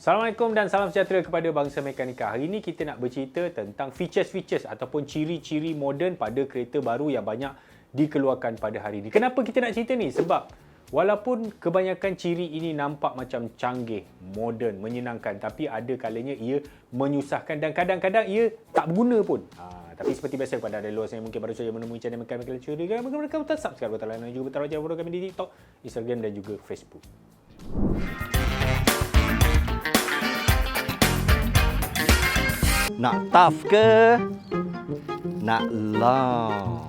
Assalamualaikum dan salam sejahtera kepada bangsa mekanika. Hari ini kita nak bercerita tentang features-features ataupun ciri-ciri moden pada kereta baru yang banyak dikeluarkan pada hari ini. Kenapa kita nak cerita ni? Sebab walaupun kebanyakan ciri ini nampak macam canggih, moden, menyenangkan, tapi ada kalanya ia menyusahkan dan kadang-kadang ia tak berguna pun. Tapi seperti biasa kepada anda luar sana mungkin baru saja menemui channel Mekanika Curiga, mereka betul subscribe betul dan juga betul wajah kami di TikTok, Instagram dan juga Facebook. Nak tough ke? Nak long?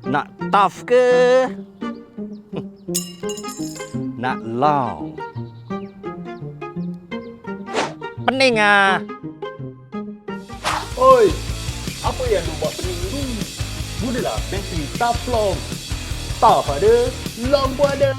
Nak tough ke? Nak long? Pening ah. Oi, apa yang lu buat pening tu? Gunalah bateri Tough Long. Tough ada, long pun ada.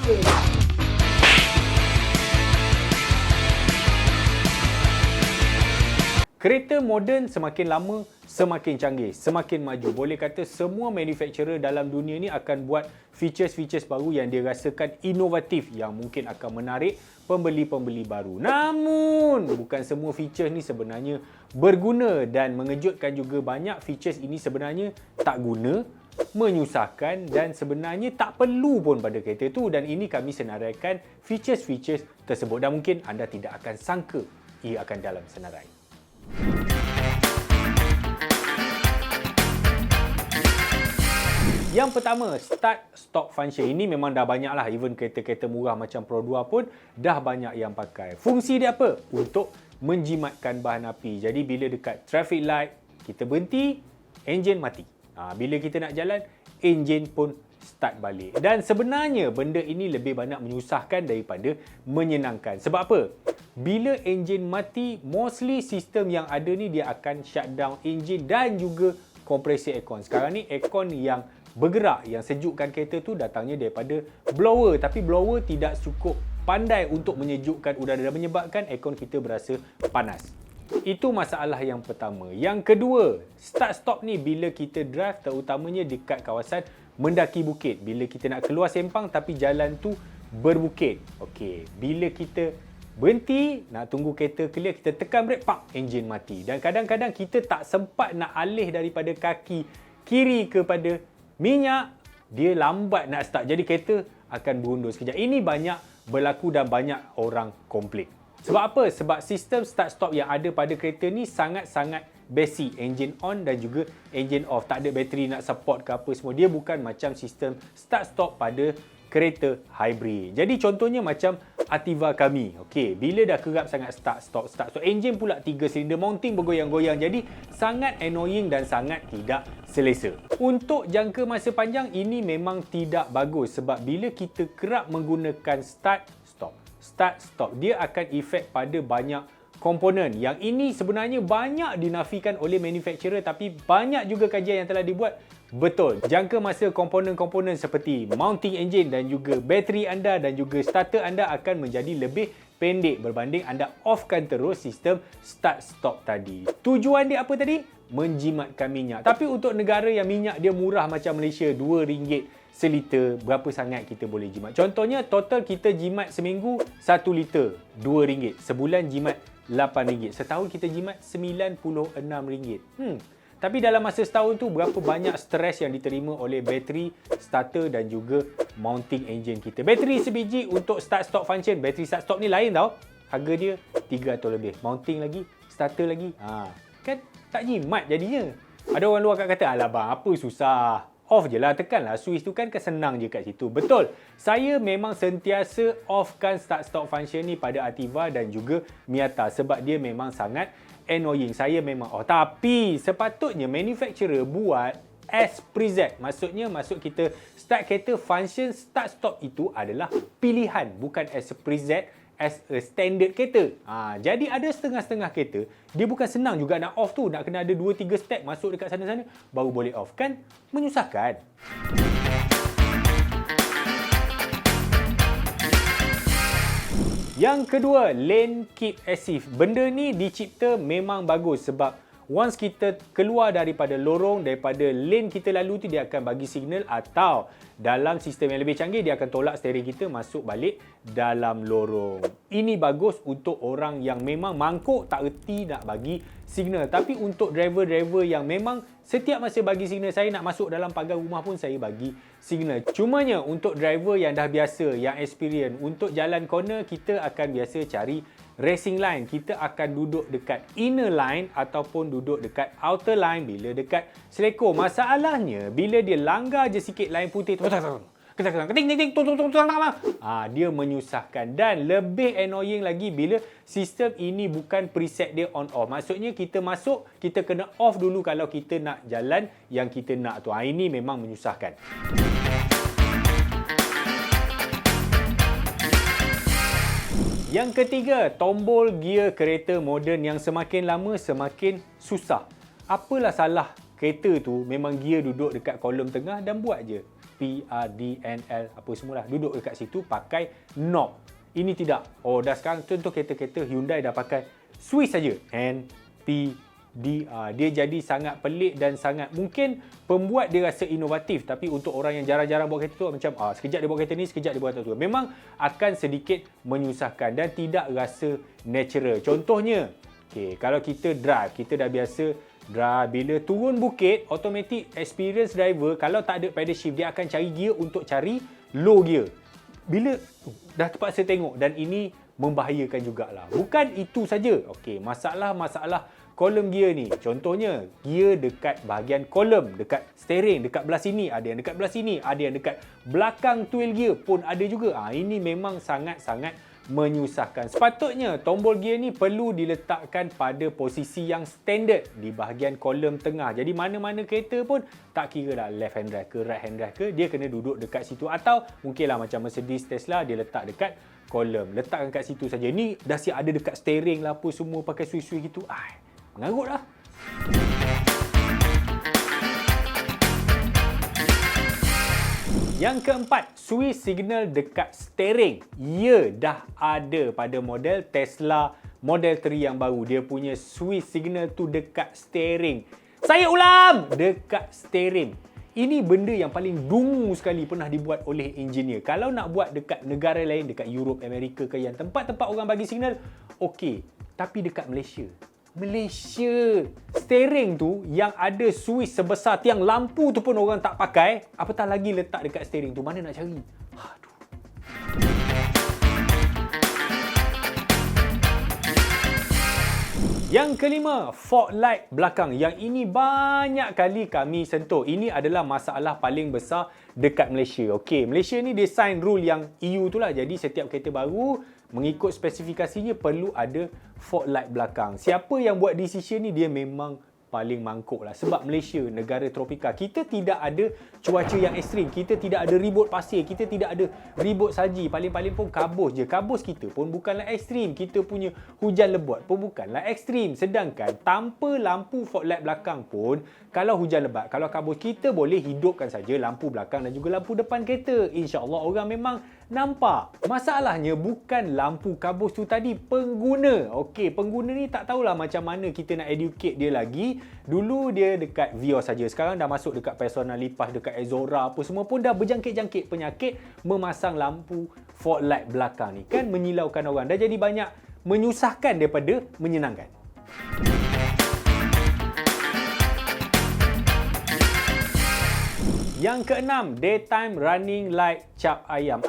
Kereta moden semakin lama, semakin canggih, semakin maju. Boleh kata semua manufacturer dalam dunia ni akan buat features-features baru yang dirasakan inovatif yang mungkin akan menarik pembeli-pembeli baru. Namun, bukan semua features ni sebenarnya berguna dan mengejutkan juga. Banyak features ini sebenarnya tak guna, menyusahkan dan sebenarnya tak perlu pun pada kereta tu. Dan ini kami senaraikan features-features tersebut dan mungkin anda tidak akan sangka ia akan dalam senarai. Yang pertama, start stop function. Ini memang dah banyak lah, even kereta-kereta murah macam Pro 2 pun dah banyak yang pakai. Fungsi dia apa? Untuk menjimatkan bahan api. Jadi bila dekat traffic light, kita berhenti, enjin mati. Bila kita nak jalan, enjin pun start balik. Dan sebenarnya benda ini lebih banyak menyusahkan daripada menyenangkan. Sebab apa? Bila enjin mati, mostly sistem yang ada ni dia akan shutdown enjin dan juga kompresi aircon. Sekarang ni aircon yang bergerak, yang sejukkan kereta tu datangnya daripada blower. Tapi blower tidak cukup pandai untuk menyejukkan udara dan menyebabkan aircon kita berasa panas. Itu masalah yang pertama. Yang kedua, start-stop ni bila kita drive terutamanya dekat kawasan mendaki bukit. Bila kita nak keluar sempang tapi jalan tu berbukit. Okey, bila kita berhenti, nak tunggu kereta clear, kita tekan brake, pak, enjin mati. Dan kadang-kadang kita tak sempat nak alih daripada kaki kiri kepada minyak, dia lambat nak start. Jadi kereta akan berundur sekejap. Ini banyak berlaku dan banyak orang komplain. Sebab apa? Sebab sistem start-stop yang ada pada kereta ni sangat-sangat basic. Engine on dan juga engine off. Tak ada bateri nak support ke apa semua. Dia bukan macam sistem start-stop pada kereta hybrid. Jadi contohnya macam Ativa kami. Okey, bila dah kerap sangat start-stop. Enjin pula 3 silinder, mounting bergoyang-goyang. Jadi sangat annoying dan sangat tidak selesa. Untuk jangka masa panjang ini memang tidak bagus sebab bila kita kerap menggunakan start-stop, dia akan efek pada banyak komponen. Yang ini sebenarnya banyak dinafikan oleh manufacturer tapi banyak juga kajian yang telah dibuat. Betul, jangka masa komponen-komponen seperti mounting engine dan juga bateri anda dan juga starter anda akan menjadi lebih pendek berbanding anda offkan terus sistem start-stop tadi. Tujuan dia apa tadi? Menjimatkan minyak. Tapi untuk negara yang minyak dia murah macam Malaysia, RM2 seliter, berapa sangat kita boleh jimat? Contohnya, total kita jimat seminggu 1 liter, RM2. Sebulan jimat RM8. Setahun kita jimat RM96. Tapi dalam masa setahun tu, berapa banyak stres yang diterima oleh bateri, starter dan juga mounting engine kita. Bateri sebiji untuk start-stop function. Bateri start-stop ni lain tau. Harga dia RM300 lebih. Mounting lagi, starter lagi. Kan tak jimat jadinya. Ada orang luar kata, alah bang, apa susah? Off je lah, tekanlah switch tu kan senang je kat situ. Betul, saya memang sentiasa offkan start-stop function ni pada Ativa dan juga Miata sebab dia memang sangat annoying. Saya memang off. Tapi sepatutnya manufacturer buat as preset. Maksudnya, kita start kereta, function start-stop itu adalah pilihan, bukan as preset, as a standard kereta. Jadi ada setengah-setengah kereta, dia bukan senang juga nak off tu. Nak kena ada 2-3 step masuk dekat sana-sana baru boleh off. Kan menyusahkan. Yang kedua, lane keep assist. Benda ni dicipta memang bagus sebab Once kita keluar daripada lorong, daripada lane kita lalu tu, dia akan bagi signal, atau dalam sistem yang lebih canggih dia akan tolak steering kita masuk balik dalam lorong. Ini bagus untuk orang yang memang mangkuk tak erti nak bagi signal. Tapi untuk driver-driver yang memang setiap masa bagi signal, saya nak masuk dalam pagar rumah pun saya bagi signal. Cumanya untuk driver yang dah biasa, yang experience, untuk jalan corner kita akan biasa cari racing line. Kita akan duduk dekat inner line ataupun duduk dekat outer line bila dekat selekor. Masalahnya bila dia langgar je sikit line putih tu, dia menyusahkan. Dan lebih annoying lagi bila sistem ini bukan preset dia on off. Maksudnya kita masuk, kita kena off dulu kalau kita nak jalan yang kita nak tu. Ini memang menyusahkan. Yang ketiga, tombol gear kereta moden yang semakin lama semakin susah. Apalah salah kereta tu, memang gear duduk dekat kolom tengah dan buat je PRDNL apa semualah, duduk dekat situ pakai knob. Ini tidak. Oh, dah sekarang contoh kereta-kereta Hyundai dah pakai switch saja, NPDR. Dia jadi sangat pelik dan sangat, mungkin pembuat dia rasa inovatif, tapi untuk orang yang jarang-jarang buat kereta tu macam sekejap dia buat kereta ni, sekejap dia buat kereta tu, memang akan sedikit menyusahkan dan tidak rasa natural. Contohnya, kalau kita drive, kita dah biasa drive, bila turun bukit, automatic experience driver kalau tak ada pedal shift, dia akan cari gear untuk cari low gear. Bila dah terpaksa tengok, dan ini membahayakan jugalah. Bukan itu saja. Masalah-masalah kolom gear ni. Contohnya, gear dekat bahagian kolom, dekat steering, dekat belah sini, ada yang dekat belah sini, ada yang dekat belakang twin gear pun ada juga. Ini memang sangat-sangat menyusahkan. Sepatutnya tombol gear ni perlu diletakkan pada posisi yang standard di bahagian kolom tengah. Jadi mana-mana kereta pun, tak kira lah left hand drive ke right hand drive ke, dia kena duduk dekat situ. Atau mungkinlah macam Mercedes, Tesla, dia letak dekat kolom. Letakkan kat situ saja. Ni dah siap ada dekat steering lah apa semua, pakai switch-switch gitu. Mengarut lah. Yang keempat, switch signal dekat steering. Ia dah ada pada model Tesla Model 3 yang baru. Dia punya switch signal tu dekat steering. Saya ulang! Dekat steering. Ini benda yang paling dungu sekali pernah dibuat oleh engineer. Kalau nak buat dekat negara lain, dekat Europe, Amerika ke, yang tempat-tempat orang bagi signal, okey. Tapi dekat Malaysia, steering tu yang ada switch sebesar tiang lampu tu pun orang tak pakai, apatah lagi letak dekat steering tu. Mana nak cari? Aduh. Yang kelima, fog light belakang. Yang ini banyak kali kami sentuh. Ini adalah masalah paling besar dekat Malaysia. Okey, Malaysia ni dia sign rule yang EU tu lah. Jadi setiap kereta baru mengikut spesifikasinya perlu ada fog light belakang. Siapa yang buat decision ni, dia memang paling mangkuk lah. Sebab Malaysia, negara tropika, kita tidak ada cuaca yang ekstrim. Kita tidak ada ribut pasir. Kita tidak ada ribut salji. Paling-paling pun kabus je. Kabus kita pun bukanlah ekstrim. Kita punya hujan lebat pun bukanlah ekstrim. Sedangkan tanpa lampu fog light belakang pun, kalau hujan lebat, kalau kabus, kita boleh hidupkan saja lampu belakang dan juga lampu depan kereta. InsyaAllah orang memang nampak. Masalahnya bukan lampu kabus tu tadi, pengguna. Okey, pengguna ni tak tahulah macam mana kita nak educate dia lagi. Dulu dia dekat Vios saja. Sekarang dah masuk dekat Personal Lipas, dekat Exora apa semua pun dah berjangkit-jangkit penyakit memasang lampu fog light belakang ni. Kan menyilaukan orang. Dah jadi banyak menyusahkan daripada menyenangkan. Yang keenam, daytime running light cap ayam.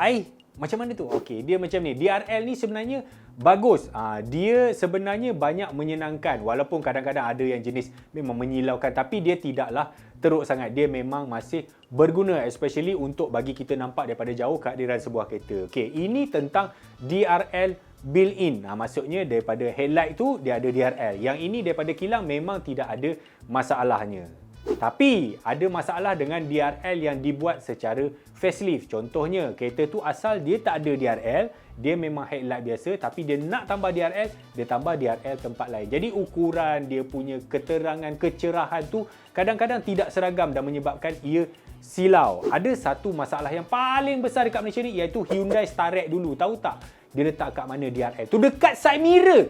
Macam mana tu? Okey, dia macam ni. DRL ni sebenarnya bagus. Dia sebenarnya banyak menyenangkan. Walaupun kadang-kadang ada yang jenis memang menyilaukan, tapi dia tidaklah teruk sangat. Dia memang masih berguna, especially untuk bagi kita nampak daripada jauh kehadiran sebuah kereta. Okey, ini tentang DRL built-in. Maksudnya daripada headlight tu dia ada DRL. Yang ini daripada kilang memang tidak ada masalahnya. Tapi ada masalah dengan DRL yang dibuat secara facelift. Contohnya, kereta tu asal dia tak ada DRL, dia memang headlight biasa, tapi dia nak tambah DRL, dia tambah DRL tempat lain. Jadi ukuran dia punya keterangan, kecerahan tu kadang-kadang tidak seragam dan menyebabkan ia silau. Ada satu masalah yang paling besar dekat Malaysia ni, iaitu Hyundai Starex dulu. Tahu tak dia letak kat mana DRL? Tu dekat side mirror.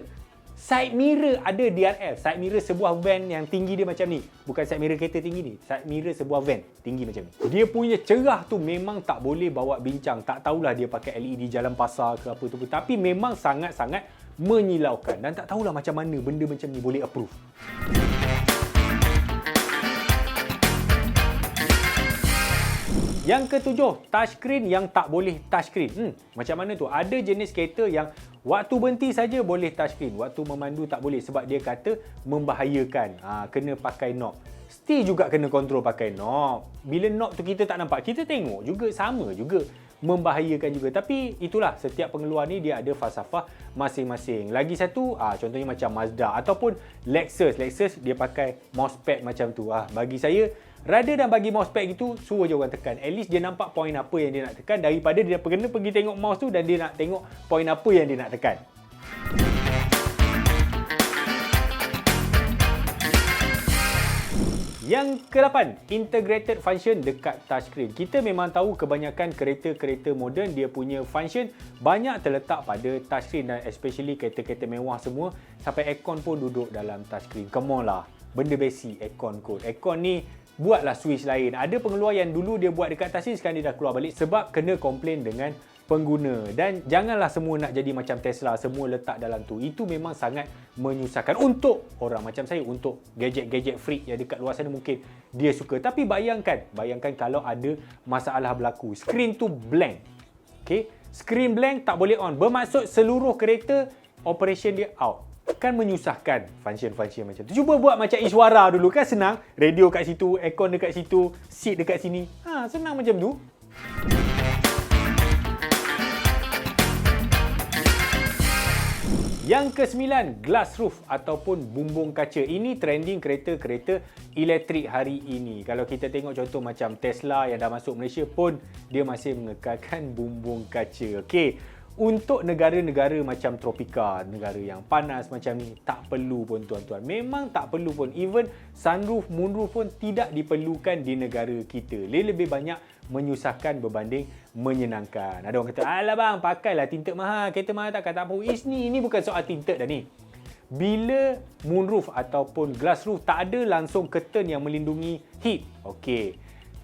Side mirror ada DRL. Side mirror sebuah van yang tinggi dia macam ni. Bukan side mirror kereta tinggi ni. Side mirror sebuah van tinggi macam ni. Dia punya cerah tu memang tak boleh bawa bincang. Tak tahulah dia pakai LED jalan pasar ke apa tu pun. Tapi memang sangat-sangat menyilaukan. Dan tak tahulah macam mana benda macam ni boleh approve. Yang ketujuh, touchscreen yang tak boleh touchscreen. Macam mana tu? Ada jenis kereta yang waktu berhenti saja boleh touchscreen. Waktu memandu tak boleh sebab dia kata membahayakan. Kena pakai knob. Still juga kena kontrol pakai knob. Bila knob tu kita tak nampak, kita tengok juga sama juga. Membahayakan juga. Tapi itulah, setiap pengeluar ni dia ada falsafah masing-masing. Lagi satu, contohnya macam Mazda ataupun Lexus. Lexus dia pakai mousepad macam tu. Bagi saya, rather dan bagi mousepad gitu, suruh je orang tekan. At least dia nampak poin apa yang dia nak tekan daripada dia kena pergi tengok mouse tu dan dia nak tengok poin apa yang dia nak tekan. Yang ke-8, integrated function dekat touchscreen. Kita memang tahu kebanyakan kereta-kereta moden dia punya function banyak terletak pada touchscreen dan especially kereta-kereta mewah semua sampai aircon pun duduk dalam touchscreen. Come on lah, benda basic aircon kot. Aircon ni buatlah switch lain. Ada pengeluar yang dulu dia buat dekat touchscreen, sekarang dia dah keluar balik sebab kena komplain dengan pengguna. Dan janganlah semua nak jadi macam Tesla, semua letak dalam tu. Itu memang sangat menyusahkan untuk orang macam saya, untuk gadget-gadget freak yang dekat luar sana mungkin dia suka. Tapi bayangkan kalau ada masalah berlaku, screen tu blank. Okay? Screen blank tak boleh on. Bermaksud seluruh kereta operation dia out. Kan menyusahkan function-function macam tu. Cuba buat macam Iswara dulu, kan senang. Radio kat situ, aircon dekat situ, seat dekat sini. Senang macam tu. Yang ke-9, glass roof ataupun bumbung kaca. Ini trending kereta-kereta elektrik hari ini. Kalau kita tengok contoh macam Tesla yang dah masuk Malaysia pun, dia masih mengekalkan bumbung kaca. Okey, untuk negara-negara macam tropika, negara yang panas macam ni, tak perlu pun tuan-tuan. Memang tak perlu pun. Even sunroof, moonroof pun tidak diperlukan di negara kita. Dia lebih banyak menyusahkan berbanding menyenangkan. Ada orang kata, alah bang, pakailah tinted mahal. Kereta mahal tak apa. Ini bukan soal tinted dah ni. Bila moonroof ataupun glass roof, tak ada langsung curtain yang melindungi heat. Okey.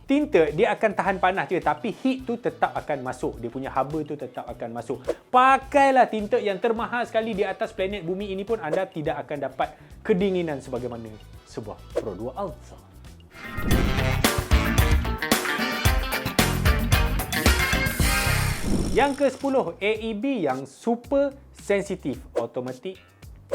Tinted, dia akan tahan panas je. Tapi heat tu tetap akan masuk. Dia punya haba tu tetap akan masuk. Pakailah tinted yang termahal sekali di atas planet bumi ini pun anda tidak akan dapat kedinginan sebagaimana sebuah Pro 2 Ultra. Yang ke-10, AEB yang super sensitif, automatic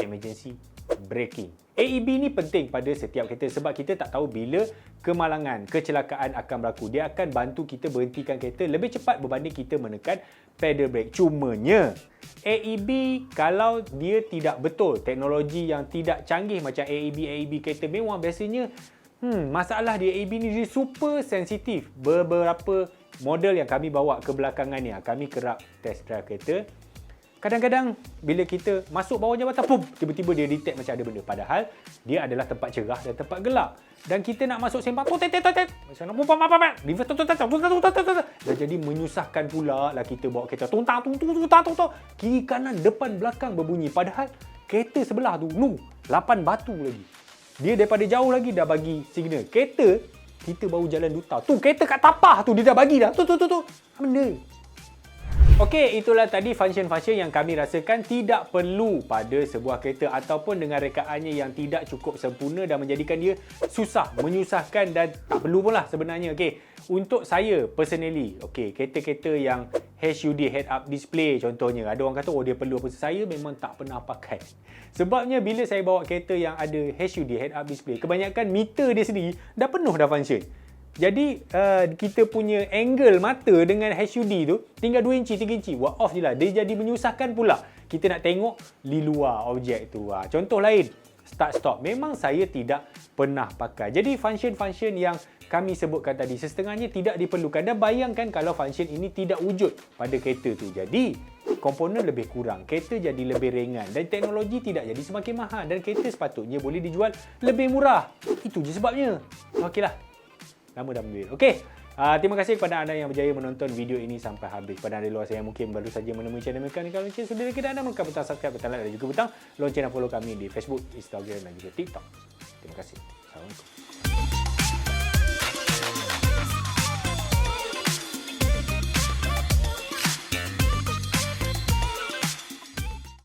emergency braking. AEB ni penting pada setiap kereta sebab kita tak tahu bila kemalangan, kecelakaan akan berlaku. Dia akan bantu kita berhentikan kereta lebih cepat berbanding kita menekan pedal brake. Cumanya, AEB kalau dia tidak betul, teknologi yang tidak canggih macam AEB kereta mewah biasanya, masalah di AEB ni dia super sensitif. Beberapa model yang kami bawa ke belakangan ni, kami kerap test drive kereta. Kadang-kadang bila kita masuk bawah jambatan, tiba-tiba dia detect macam ada benda. Padahal dia adalah tempat cerah dan tempat gelap. Dan kita nak masuk sembang, macam nak bumpang, dan jadi menyusahkan pula lah kita bawa kereta. Tuntang, kiri kanan, depan, belakang berbunyi. Padahal kereta sebelah tu, 8 batu lagi. Dia daripada jauh lagi dah bagi signal. Kereta, kita baru jalan duta. Tu, kereta kat tapah tu, dia dah bagi dah. Tu. Benda. Okey, itulah tadi function-function yang kami rasakan tidak perlu pada sebuah kereta ataupun dengan rekaannya yang tidak cukup sempurna dan menjadikan dia susah, menyusahkan dan tak perlu pun lah sebenarnya. Okey, untuk saya personally, kereta-kereta yang HUD, head up display contohnya, ada orang kata dia perlu apa. Saya memang tak pernah pakai. Sebabnya bila saya bawa kereta yang ada HUD, head up display, kebanyakan meter dia sendiri dah penuh dah function. Jadi kita punya angle mata dengan HUD tu tinggal 2 inci, 3 inci. Buat off je lah. Dia jadi menyusahkan pula. Kita nak tengok di luar objek tu. Contoh lain, start stop. Memang saya tidak pernah pakai. Jadi function-function yang kami sebutkan tadi setengahnya tidak diperlukan. Dan bayangkan kalau function ini tidak wujud pada kereta tu. Jadi komponen lebih kurang, kereta jadi lebih ringan dan teknologi tidak jadi semakin mahal dan kereta sepatutnya boleh dijual lebih murah. Itu je sebabnya. Okeylah. Lama dah ambil. Okey. Terima kasih kepada anda yang berjaya menonton video ini sampai habis. Pada anda di luar sana yang mungkin baru saja menemui channel Mekanikal Lonceng, sudah kita anda menekan butang subscribe, butang like dan juga butang lonceng dan follow kami di Facebook, Instagram dan juga TikTok. Terima kasih. Assalamualaikum.